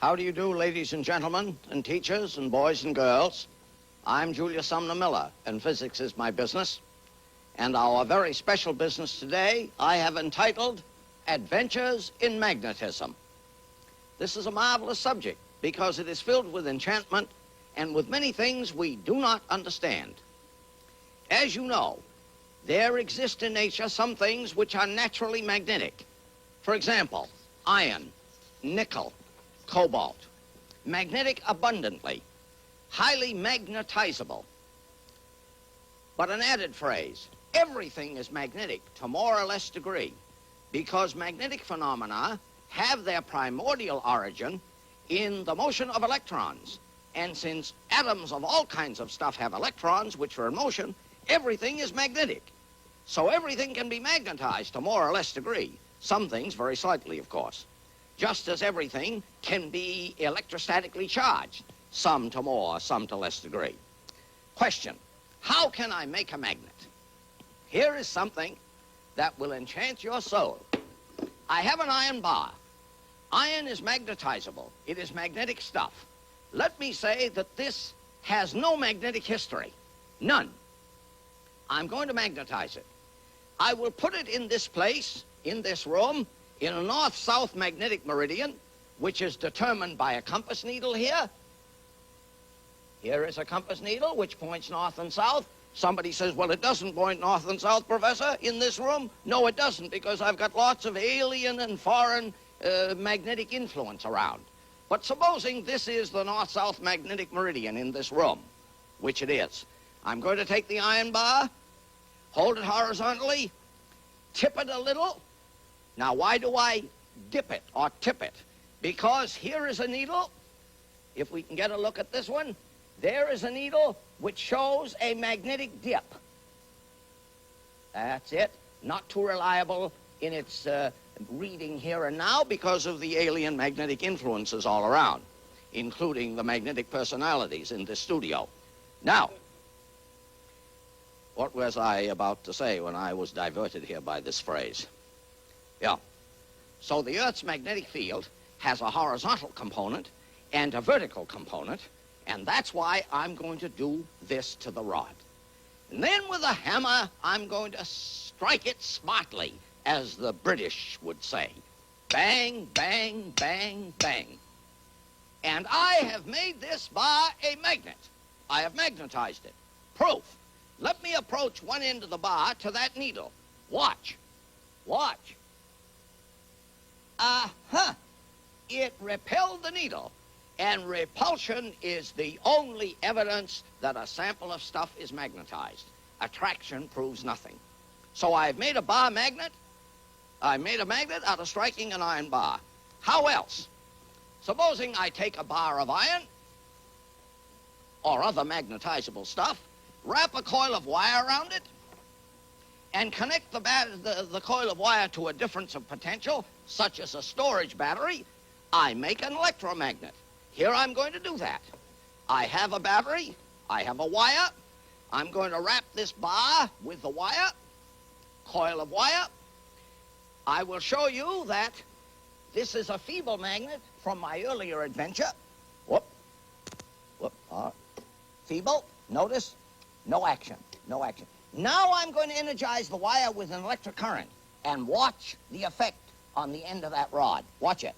How do you do, ladies and gentlemen, and teachers, and boys and girls? I'm Julius Sumner Miller, and physics is my business. And our very special business today, I have entitled Adventures in Magnetism. This is a marvelous subject because it is filled with enchantment and with many things we do not understand. As you know, there exist in nature some things which are naturally magnetic. For example, iron, nickel, cobalt, magnetic abundantly, highly magnetizable. But an added phrase, everything is magnetic to more or less degree, because magnetic phenomena have their primordial origin in the motion of electrons. And since atoms of all kinds of stuff have electrons which are in motion, everything is magnetic. So everything can be magnetized to more or less degree, some things very slightly, of course. Just as everything can be electrostatically charged, some to more, some to less degree. Question, how can I make a magnet? Here is something that will enchant your soul. I have an iron bar. Iron is magnetizable. It is magnetic stuff. Let me say that this has no magnetic history, none. I'm going to magnetize it. I will put it in this place, in this room, in a north-south magnetic meridian, which is determined by a compass needle here. Here is a compass needle which points north and south. Somebody says, well, it doesn't point north and south, Professor, in this room. No, it doesn't, because I've got lots of alien and foreign magnetic influence around. But supposing this is the north-south magnetic meridian in this room, which it is, I'm going to take the iron bar, hold it horizontally, tip it a little. Now, why do I dip it or tip it? Because here is a needle. If we can get a look at this one, there is a needle which shows a magnetic dip. That's it. Not too reliable in its reading here and now because of the alien magnetic influences all around, including the magnetic personalities in this studio. Now, what was I about to say when I was diverted here by this phrase? Yeah. So the Earth's magnetic field has a horizontal component and a vertical component, and that's why I'm going to do this to the rod. And then with a hammer, I'm going to strike it smartly, as the British would say. Bang, bang, bang, bang. And I have made this bar a magnet. I have magnetized it. Proof. Let me approach one end of the bar to that needle. Watch. Watch. It repelled the needle. And repulsion is the only evidence that a sample of stuff is magnetized. Attraction proves nothing. So I've made a bar magnet. I made a magnet out of striking an iron bar. How else? Supposing I take a bar of iron or other magnetizable stuff, wrap a coil of wire around it, and connect the coil of wire to a difference of potential, such as a storage battery, I make an electromagnet. Here I'm going to do that. I have a battery, I have a wire, I'm going to wrap this bar with the wire, coil of wire. I will show you that this is a feeble magnet from my earlier adventure. Feeble, notice, no action, no action. Now I'm going to energize the wire with an electric current and watch the effect on the end of that rod. Watch it.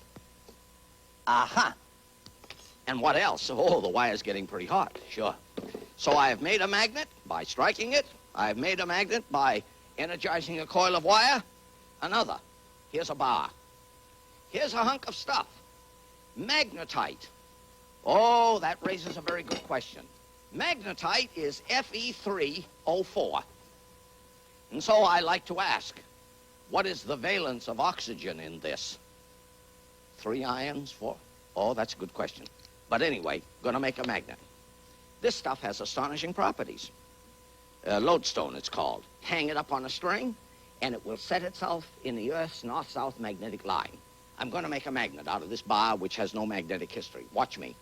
Aha. And what else? Oh, the wire's getting pretty hot, sure. So I have made a magnet by striking it. I have made a magnet by energizing a coil of wire. Another. Here's a bar. Here's a hunk of stuff. Magnetite. Oh, that raises a very good question. Magnetite is Fe3O4. And so I like to ask, what is the valence of oxygen in this? 3 ions, 4? Oh, that's a good question. But anyway, going to make a magnet. This stuff has astonishing properties. Lodestone, it's called. Hang it up on a string, and it will set itself in the Earth's north-south magnetic line. I'm going to make a magnet out of this bar, which has no magnetic history. Watch me.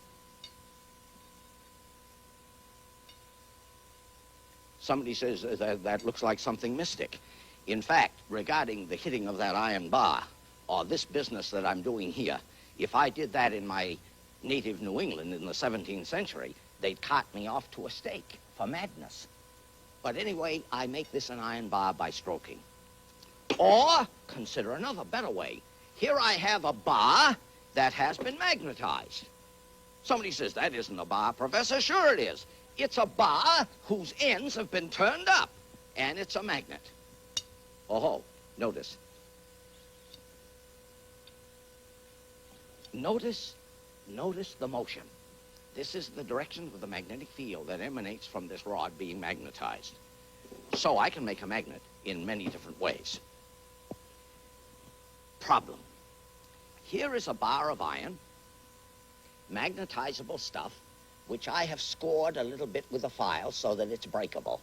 Somebody says that looks like something mystic. In fact, regarding the hitting of that iron bar, or this business that I'm doing here, if I did that in my native New England in the 17th century, they'd cart me off to a stake for madness. But anyway, I make this an iron bar by stroking. Or, consider another better way. Here I have a bar that has been magnetized. Somebody says, that isn't a bar, Professor. Sure it is. It's a bar whose ends have been turned up, and it's a magnet. Oh, notice. Notice the motion. This is the direction of the magnetic field that emanates from this rod being magnetized. So I can make a magnet in many different ways. Problem. Here is a bar of iron, magnetizable stuff, which I have scored a little bit with a file so that it's breakable.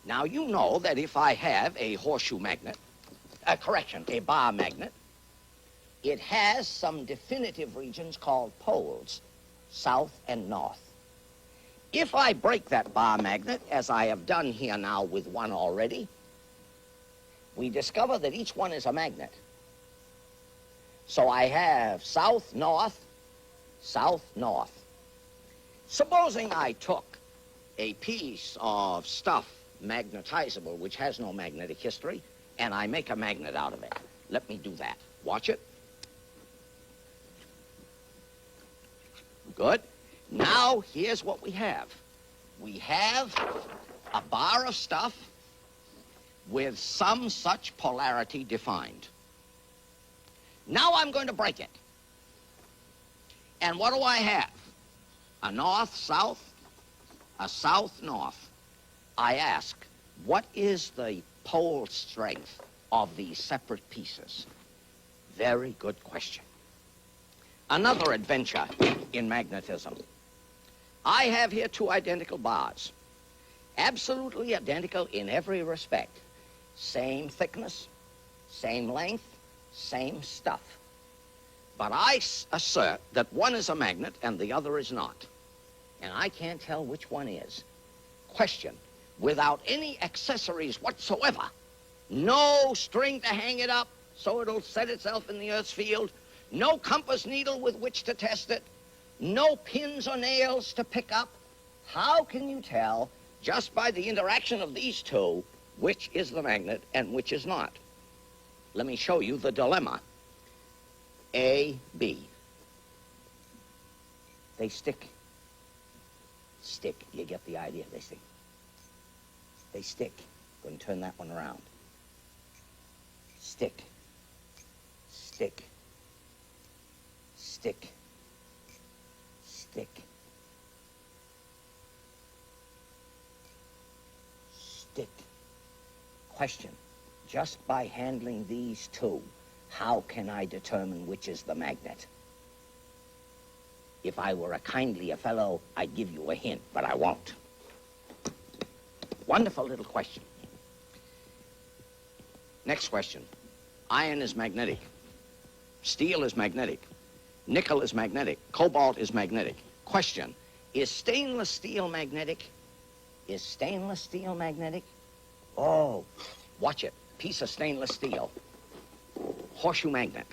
Now, you know that if I have a horseshoe magnet, a bar magnet, it has some definitive regions called poles, south and north. If I break that bar magnet, as I have done here now with one already, we discover that each one is a magnet. So I have south, north, south, north. Supposing I took a piece of stuff, magnetizable, which has no magnetic history, and I make a magnet out of it. Let me do that. Watch it. Good. Now, here's what we have. We have a bar of stuff with some such polarity defined. Now I'm going to break it. And what do I have? A north-south, a south-north. I ask, what is the pole strength of these separate pieces? Very good question. Another adventure in magnetism. I have here two identical bars, absolutely identical in every respect. Same thickness, same length, same stuff. But I assert that one is a magnet and the other is not. And I can't tell which one is. Question, without any accessories whatsoever, no string to hang it up so it'll set itself in the Earth's field, no compass needle with which to test it, no pins or nails to pick up. How can you tell, just by the interaction of these two, which is the magnet and which is not? Let me show you the dilemma. A, B. They stick. Stick. You get the idea. They stick. They stick. Go and turn that one around. Stick. Stick. Stick. Stick. Stick. Question. Just by handling these two, how can I determine which is the magnet? If I were a kindlier fellow, I'd give you a hint, but I won't. Wonderful little question. Next question. Iron is magnetic. Steel is magnetic. Nickel is magnetic. Cobalt is magnetic. Question. Is stainless steel magnetic? Is stainless steel magnetic? Oh, watch it. Piece of stainless steel. Horseshoe magnet.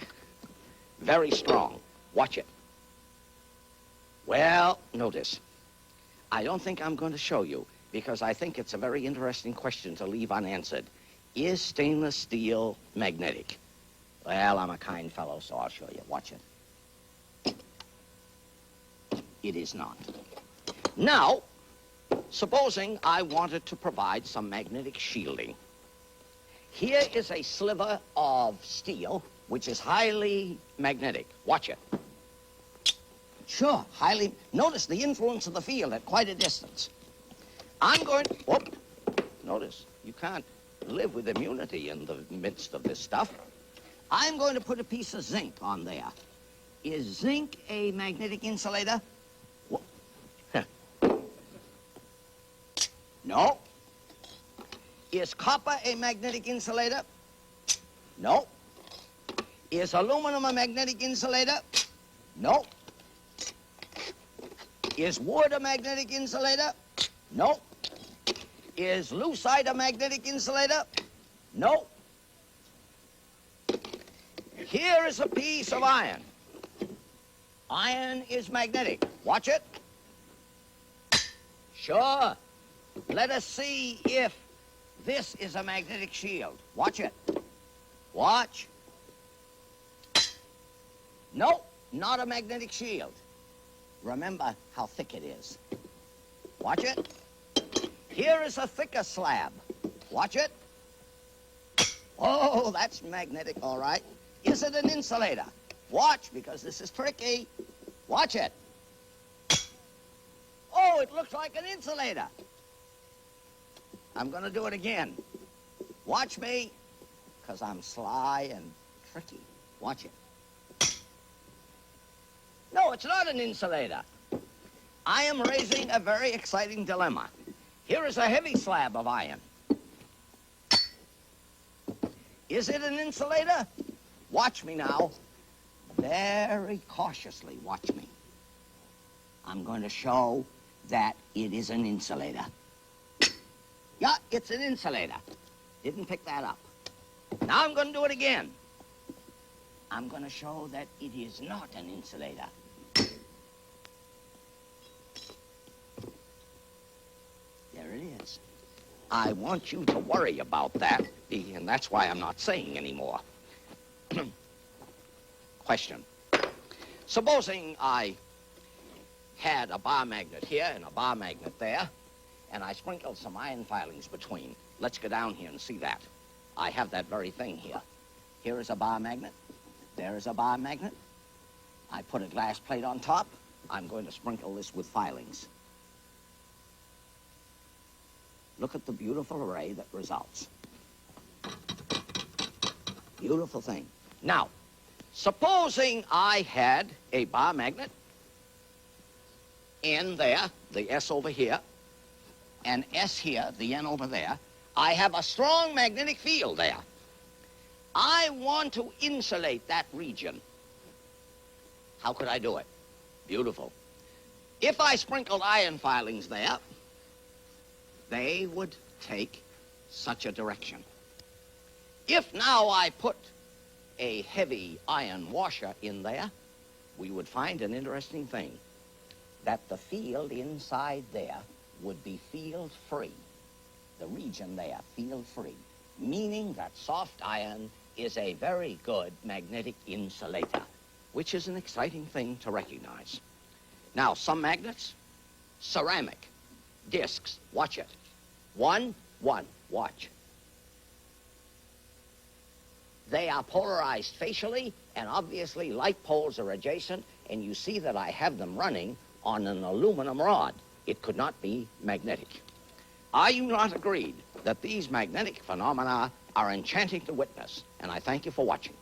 Very strong. Watch it. Well, notice. I don't think I'm going to show you because I think it's a very interesting question to leave unanswered. Is stainless steel magnetic? Well, I'm a kind fellow, so I'll show you. Watch it. It is not. Now, supposing I wanted to provide some magnetic shielding. Here is a sliver of steel, which is highly magnetic. Watch it. Sure, highly. Notice the influence of the field at quite a distance. I'm going, whoop, notice, you can't live with immunity in the midst of this stuff. I'm going to put a piece of zinc on there. Is zinc a magnetic insulator? No. Is copper a magnetic insulator? No. Is aluminum a magnetic insulator? No. Is wood a magnetic insulator? No. Is lucite a magnetic insulator? No. Here is a piece of iron. Iron is magnetic. Watch it. Sure. Let us see if this is a magnetic shield. Watch it. Watch. Nope, not a magnetic shield. Remember how thick it is. Watch it. Here is a thicker slab. Watch it. Oh, that's magnetic, all right. Is it an insulator? Watch, because this is tricky. Watch it. Oh, it looks like an insulator. I'm going to do it again. Watch me, because I'm sly and tricky. Watch it. No, it's not an insulator. I am raising a very exciting dilemma. Here is a heavy slab of iron. Is it an insulator? Watch me now. Very cautiously, watch me. I'm going to show that it is an insulator. Yeah, it's an insulator. Didn't pick that up. Now I'm going to do it again. I'm going to show that it is not an insulator. There it is. I want you to worry about that, and that's why I'm not saying anymore. Question. Supposing I had a bar magnet here and a bar magnet there, and I sprinkled some iron filings between. Let's go down here and see that. I have that very thing here. Here is a bar magnet. There is a bar magnet. I put a glass plate on top. I'm going to sprinkle this with filings. Look at the beautiful array that results. Beautiful thing. Now, supposing I had a bar magnet, N there, the S over here, and S here, the N over there. I have a strong magnetic field there. I want to insulate that region. How could I do it? Beautiful. If I sprinkled iron filings there, they would take such a direction. If now I put a heavy iron washer in there, we would find an interesting thing, that the field inside there would be field-free. The region there, field-free, meaning that soft iron is a very good magnetic insulator, which is an exciting thing to recognize. Now, some magnets, ceramic, discs, watch it. One, watch. They are polarized facially, and obviously light poles are adjacent, and you see that I have them running on an aluminum rod. It could not be magnetic. Are you not agreed that these magnetic phenomena are enchanting to witness? And I thank you for watching.